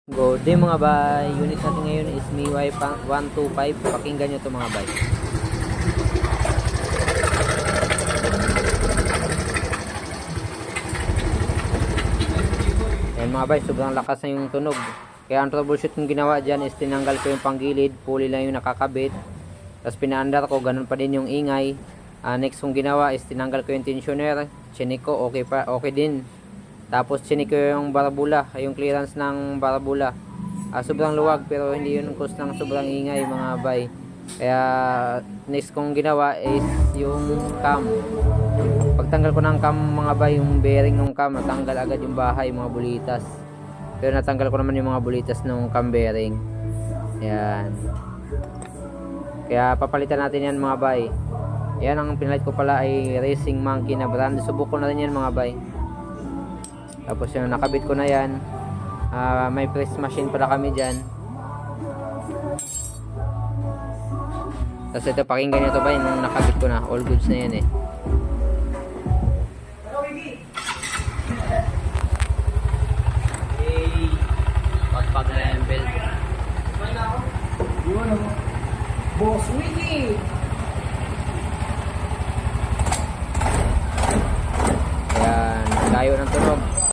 Good day mga bay. Unit natin ngayon is MIUI 125. Pakinggan nyo to mga bay. Ayan mga bay, sobrang lakas na yung tunog. Kaya ang troubleshoot kong ginawa dyan is tinanggal ko yung panggilid. Pulley lang yung nakakabit. Tapos pinaandar ko, ganun pa din yung ingay. Next kong ginawa is tinanggal ko yung tensioner. Chinik ko, okay din. Tapos chinik ko yung barabula, yung clearance ng barabula. Sobrang luwag pero hindi yun cause ng sobrang ingay mga bay. Kaya next kong ginawa is yung cam. Pagtanggal ko ng cam mga bay, yung bearing ng cam, natanggal agad yung bahay, mga bulitas. Pero natanggal ko naman yung mga bulitas ng cam bearing. Ayan. Kaya papalitan natin yan mga bay. Yan ang pinalit ko pala ay Racing Monkey na brand. Subok ko na rin yan mga bay. Tapos yung nakabit ko na yan. May press machine pala kami dyan. Tapos ito, pakinggan nyo ito ba yung nakabit ko na. All goods na yan eh. Pagpag na yung belt. Boss Wiki! Ayan, layo ng tunog.